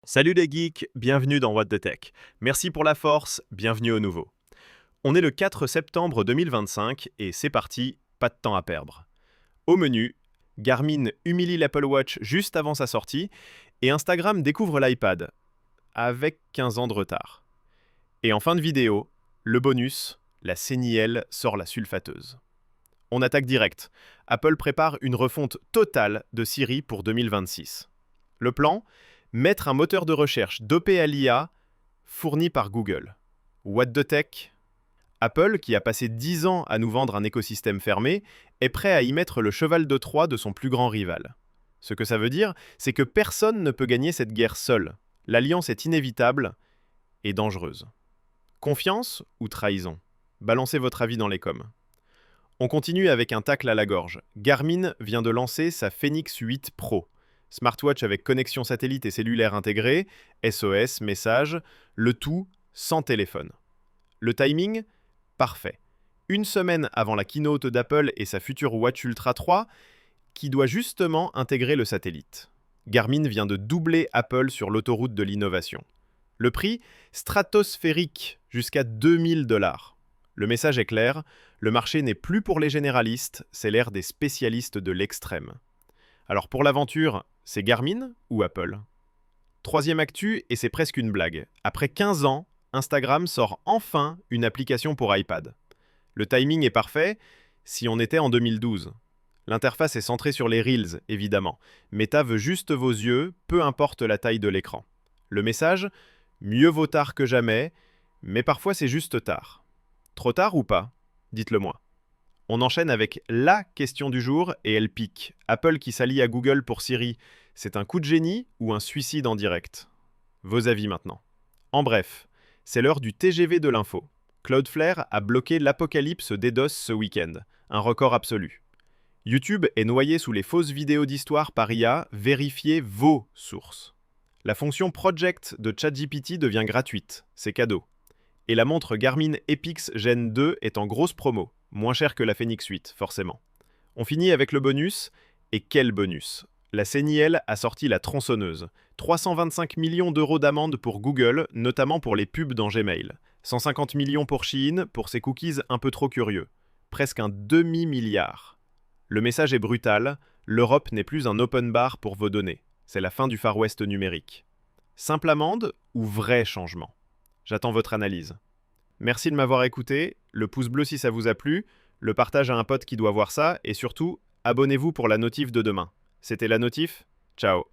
Salut les geeks, bienvenue dans What the Tech. Merci pour la force, bienvenue au nouveau. On est le 4 septembre 2025 et c'est parti, pas de temps à perdre. Au menu, Garmin humilie l'Apple Watch juste avant sa sortie et Instagram découvre l'iPad, avec 15 ans de retard. Et en fin de vidéo, le bonus, la CNIL sort la sulfateuse. On attaque direct. Apple prépare une refonte totale de Siri pour 2026. Le plan, mettre un moteur de recherche dopé à l'IA fourni par Google. What the tech? Apple, qui a passé 10 ans à nous vendre un écosystème fermé, est prêt à y mettre le cheval de Troie de son plus grand rival. Ce que ça veut dire, c'est que personne ne peut gagner cette guerre seul. L'alliance est inévitable et dangereuse. Confiance ou trahison? Balancez votre avis dans les coms. On continue avec un tacle à la gorge. Garmin vient de lancer sa Fenix 8 Pro. Smartwatch avec connexion satellite et cellulaire intégrée, SOS, message, le tout sans téléphone. Le timing? Parfait. Une semaine avant la keynote d'Apple et sa future Watch Ultra 3, qui doit justement intégrer le satellite. Garmin vient de doubler Apple sur l'autoroute de l'innovation. Le prix? Stratosphérique, jusqu'à 2000 $. Le message est clair, le marché n'est plus pour les généralistes, c'est l'ère des spécialistes de l'extrême. Alors pour l'aventure, c'est Garmin ou Apple? Troisième actu, et c'est presque une blague. Après 15 ans, Instagram sort enfin une application pour iPad. Le timing est parfait si on était en 2012. L'interface est centrée sur les Reels, évidemment. Meta veut juste vos yeux, peu importe la taille de l'écran. Le message? Mieux vaut tard que jamais, mais parfois c'est juste tard. Trop tard ou pas? Dites-le moi. On enchaîne avec la question du jour et elle pique. Apple qui s'allie à Google pour Siri, c'est un coup de génie ou un suicide en direct? Vos avis maintenant. En bref, c'est l'heure du TGV de l'info. Cloudflare a bloqué l'apocalypse DDoS ce week-end, un record absolu. YouTube est noyé sous les fausses vidéos d'histoire par IA, vérifiez vos sources. La fonction Project de ChatGPT devient gratuite, c'est cadeau. Et la montre Garmin Epix Gen 2 est en grosse promo. Moins cher que la Fenix 8, forcément. On finit avec le bonus. Et quel bonus? La CNIL a sorti la tronçonneuse. 325 millions d'euros d'amende pour Google, notamment pour les pubs dans Gmail. 150 millions pour Shein, pour ses cookies un peu trop curieux. Presque un demi-milliard. Le message est brutal. L'Europe n'est plus un open bar pour vos données. C'est la fin du Far West numérique. Simple amende ou vrai changement? J'attends votre analyse. Merci de m'avoir écouté, le pouce bleu si ça vous a plu, le partage à un pote qui doit voir ça, et surtout, abonnez-vous pour la notif de demain. C'était la notif? Ciao.